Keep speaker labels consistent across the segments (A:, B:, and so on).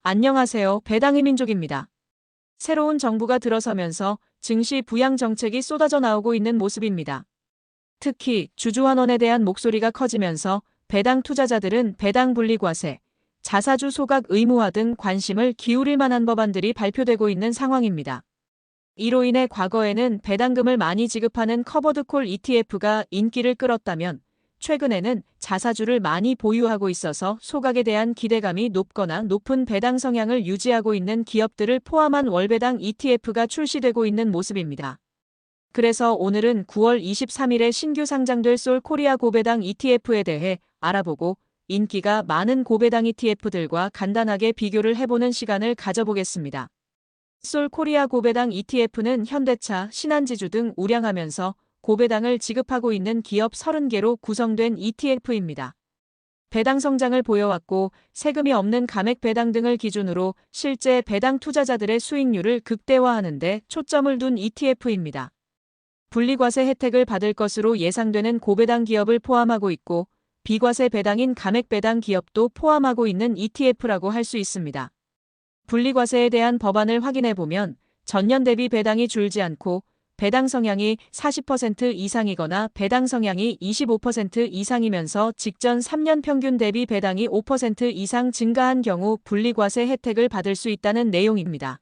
A: 안녕하세요. 배당의 민족입니다. 새로운 정부가 들어서면서 증시 부양 정책이 쏟아져 나오고 있는 모습입니다. 특히 주주환원에 대한 목소리가 커지면서 배당 투자자들은 배당 분리과세, 자사주 소각 의무화 등 관심을 기울일 만한 법안들이 발표되고 있는 상황입니다. 이로 인해 과거에는 배당금을 많이 지급하는 커버드콜 ETF가 인기를 끌었다면 최근에는 자사주를 많이 보유하고 있어서 소각에 대한 기대감이 높거나 높은 배당 성향을 유지하고 있는 기업들을 포함한 월배당 ETF가 출시되고 있는 모습입니다. 그래서 오늘은 9월 23일에 신규 상장될 솔 코리아 고배당 ETF에 대해 알아보고 인기가 많은 고배당 ETF들과 간단하게 비교를 해보는 시간을 가져보겠습니다. 솔 코리아 고배당 ETF는 현대차, 신한지주 등 우량하면서 고배당을 지급하고 있는 기업 30개로 구성된 ETF입니다. 배당 성장을 보여왔고 세금이 없는 감액 배당 등을 기준으로 실제 배당 투자자들의 수익률을 극대화하는 데 초점을 둔 ETF입니다. 분리과세 혜택을 받을 것으로 예상되는 고배당 기업을 포함하고 있고 비과세 배당인 감액 배당 기업도 포함하고 있는 ETF라고 할 수 있습니다. 분리과세에 대한 법안을 확인해보면 전년 대비 배당이 줄지 않고 배당 성향이 40% 이상이거나 배당 성향이 25% 이상이면서 직전 3년 평균 대비 배당이 5% 이상 증가한 경우 분리과세 혜택을 받을 수 있다는 내용입니다.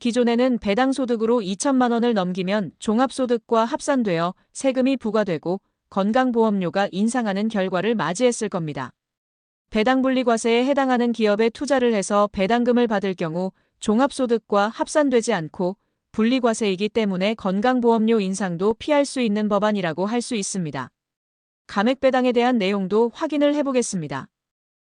A: 기존에는 배당 소득으로 2천만 원을 넘기면 종합소득과 합산되어 세금이 부과되고 건강보험료가 인상하는 결과를 맞이했을 겁니다. 배당 분리과세에 해당하는 기업에 투자를 해서 배당금을 받을 경우 종합소득과 합산되지 않고 분리과세이기 때문에 건강보험료 인상도 피할 수 있는 법안이라고 할 수 있습니다. 감액배당에 대한 내용도 확인을 해보겠습니다.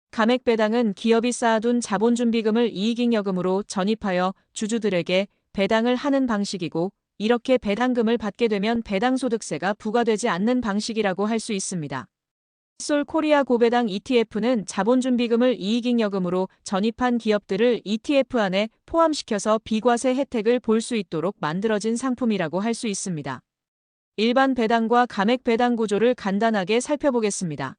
A: 감액배당은 기업이 쌓아둔 자본준비금을 이익잉여금으로 전입하여 주주들에게 배당을 하는 방식이고 이렇게 배당금을 받게 되면 배당소득세가 부과되지 않는 방식이라고 할 수 있습니다. 솔 코리아 고배당 ETF는 자본준비금을 이익잉여금으로 전입한 기업들을 ETF 안에 포함시켜서 비과세 혜택을 볼 수 있도록 만들어진 상품이라고 할 수 있습니다. 일반 배당과 감액 배당 구조를 간단하게 살펴보겠습니다.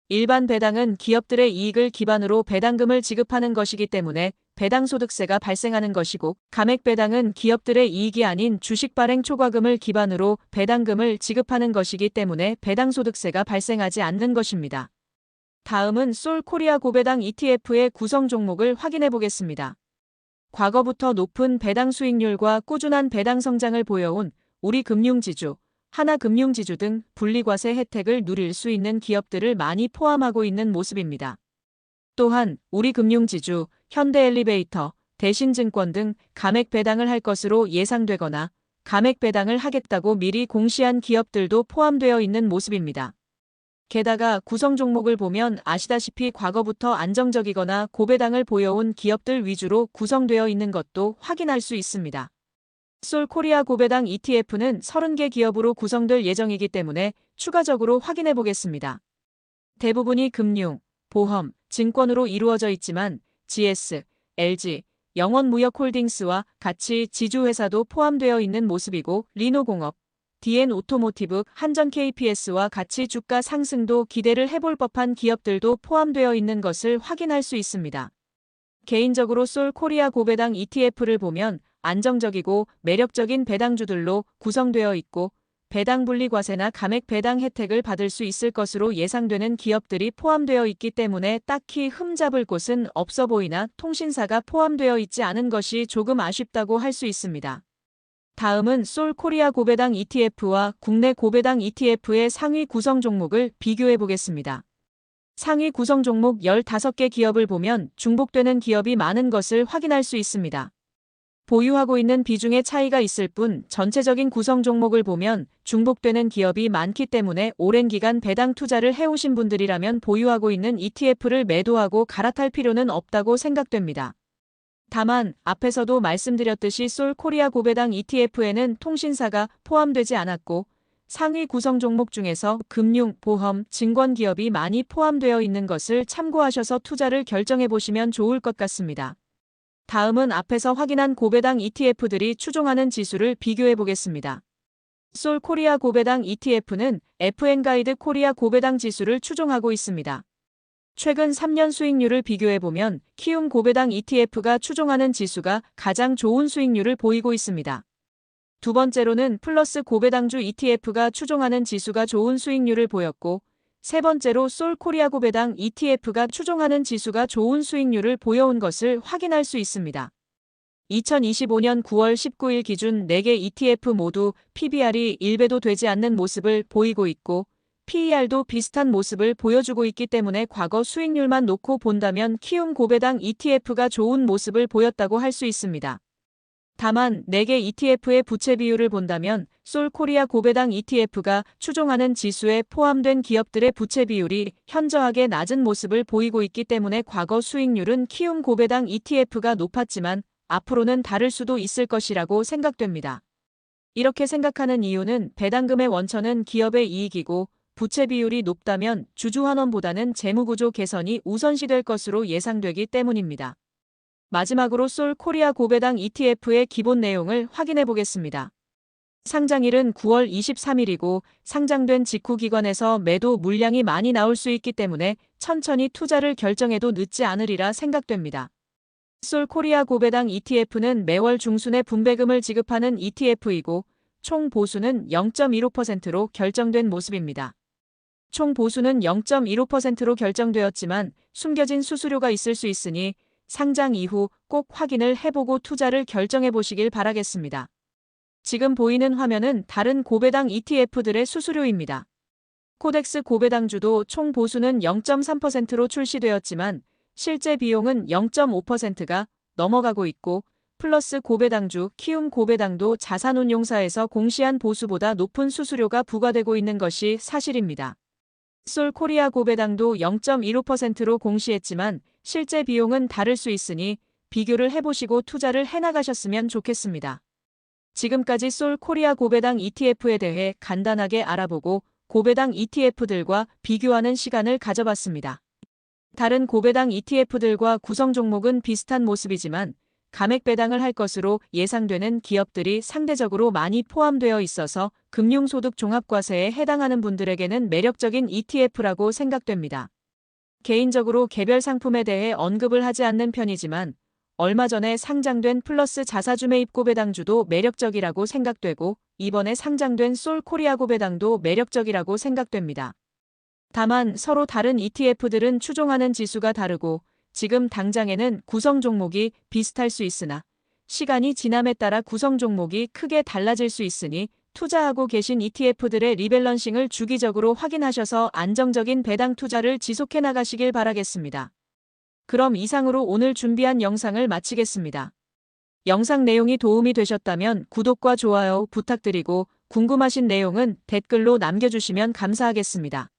A: 일반 배당은 기업들의 이익을 기반으로 배당금을 지급하는 것이기 때문에 배당소득세가 발생하는 것이고 감액 배당은 기업들의 이익이 아닌 주식 발행 초과금을 기반으로 배당금을 지급하는 것이기 때문에 배당소득세가 발생하지 않는 것입니다. 다음은 솔 코리아 고배당 ETF의 구성 종목을 확인해 보겠습니다. 과거부터 높은 배당 수익률과 꾸준한 배당 성장을 보여온 우리금융지주, 하나금융지주 등 분리과세 혜택을 누릴 수 있는 기업들을 많이 포함하고 있는 모습입니다. 또한 우리금융지주, 현대엘리베이터, 대신증권 등 감액 배당을 할 것으로 예상되거나 감액 배당을 하겠다고 미리 공시한 기업들도 포함되어 있는 모습입니다. 게다가 구성 종목을 보면 아시다시피 과거부터 안정적이거나 고배당을 보여온 기업들 위주로 구성되어 있는 것도 확인할 수 있습니다. 솔 코리아 고배당 ETF는 30개 기업으로 구성될 예정이기 때문에 추가적으로 확인해 보겠습니다. 대부분이 금융, 보험, 증권으로 이루어져 있지만 GS, LG, 영원무역홀딩스와 같이 지주회사도 포함되어 있는 모습이고 리노공업, DN오토모티브, 한전 KPS와 같이 주가 상승도 기대를 해볼 법한 기업들도 포함되어 있는 것을 확인할 수 있습니다. 개인적으로 솔 코리아 고배당 ETF를 보면 안정적이고 매력적인 배당주들로 구성되어 있고 배당 분리과세나 감액 배당 혜택을 받을 수 있을 것으로 예상되는 기업들이 포함되어 있기 때문에 딱히 흠잡을 곳은 없어 보이나 통신사가 포함되어 있지 않은 것이 조금 아쉽다고 할 수 있습니다. 다음은 솔 코리아 고배당 ETF와 국내 고배당 ETF의 상위 구성 종목을 비교해 보겠습니다. 상위 구성 종목 15개 기업을 보면 중복되는 기업이 많은 것을 확인할 수 있습니다. 보유하고 있는 비중의 차이가 있을 뿐 전체적인 구성 종목을 보면 중복되는 기업이 많기 때문에 오랜 기간 배당 투자를 해오신 분들이라면 보유하고 있는 ETF를 매도하고 갈아탈 필요는 없다고 생각됩니다. 다만 앞에서도 말씀드렸듯이 솔 코리아 고배당 ETF에는 통신사가 포함되지 않았고 상위 구성 종목 중에서 금융, 보험, 증권 기업이 많이 포함되어 있는 것을 참고하셔서 투자를 결정해 보시면 좋을 것 같습니다. 다음은 앞에서 확인한 고배당 ETF들이 추종하는 지수를 비교해 보겠습니다. 솔 코리아 고배당 ETF는 FN 가이드 코리아 고배당 지수를 추종하고 있습니다. 최근 3년 수익률을 비교해보면 키움 고배당 ETF가 추종하는 지수가 가장 좋은 수익률을 보이고 있습니다. 두 번째로는 플러스 고배당주 ETF가 추종하는 지수가 좋은 수익률을 보였고, 세 번째로 솔코리아 고배당 ETF가 추종하는 지수가 좋은 수익률을 보여온 것을 확인할 수 있습니다. 2025년 9월 19일 기준 4개 ETF 모두 PBR이 1배도 되지 않는 모습을 보이고 있고, PER도 비슷한 모습을 보여주고 있기 때문에 과거 수익률만 놓고 본다면 키움 고배당 ETF가 좋은 모습을 보였다고 할 수 있습니다. 다만 4개 ETF의 부채 비율을 본다면 솔코리아 고배당 ETF가 추종하는 지수에 포함된 기업들의 부채 비율이 현저하게 낮은 모습을 보이고 있기 때문에 과거 수익률은 키움 고배당 ETF가 높았지만 앞으로는 다를 수도 있을 것이라고 생각됩니다. 이렇게 생각하는 이유는 배당금의 원천은 기업의 이익이고 부채 비율이 높다면 주주환원보다는 재무구조 개선이 우선시될 것으로 예상되기 때문입니다. 마지막으로 솔코리아 고배당 ETF의 기본 내용을 확인해 보겠습니다. 상장일은 9월 23일이고 상장된 직후 기관에서 매도 물량이 많이 나올 수 있기 때문에 천천히 투자를 결정해도 늦지 않으리라 생각됩니다. 솔코리아 고배당 ETF는 매월 중순에 분배금을 지급하는 ETF이고 총 보수는 0.15%로 결정된 모습입니다. 총 보수는 0.15%로 결정되었지만 숨겨진 수수료가 있을 수 있으니 상장 이후 꼭 확인을 해보고 투자를 결정해 보시길 바라겠습니다. 지금 보이는 화면은 다른 고배당 ETF들의 수수료입니다. 코덱스 고배당주도 총 보수는 0.3%로 출시되었지만 실제 비용은 0.5%가 넘어가고 있고 플러스 고배당주 키움 고배당도 자산운용사에서 공시한 보수보다 높은 수수료가 부과되고 있는 것이 사실입니다. 솔코리아 고배당도 0.15%로 공시했지만 실제 비용은 다를 수 있으니 비교를 해보시고 투자를 해나가셨으면 좋겠습니다. 지금까지 솔코리아 고배당 ETF에 대해 간단하게 알아보고 고배당 ETF들과 비교하는 시간을 가져봤습니다. 다른 고배당 ETF들과 구성 종목은 비슷한 모습이지만 감액 배당을 할 것으로 예상되는 기업들이 상대적으로 많이 포함되어 있어서 금융소득 종합과세에 해당하는 분들에게는 매력적인 ETF라고 생각됩니다. 개인적으로 개별 상품에 대해 언급을 하지 않는 편이지만 얼마 전에 상장된 플러스 자사주 매입 고배당주도 매력적이라고 생각되고 이번에 상장된 솔코리아 고배당도 매력적이라고 생각됩니다. 다만 서로 다른 ETF들은 추종하는 지수가 다르고 지금 당장에는 구성 종목이 비슷할 수 있으나 시간이 지남에 따라 구성 종목이 크게 달라질 수 있으니 투자하고 계신 ETF들의 리밸런싱을 주기적으로 확인하셔서 안정적인 배당 투자를 지속해 나가시길 바라겠습니다. 그럼 이상으로 오늘 준비한 영상을 마치겠습니다. 영상 내용이 도움이 되셨다면 구독과 좋아요 부탁드리고 궁금하신 내용은 댓글로 남겨주시면 감사하겠습니다.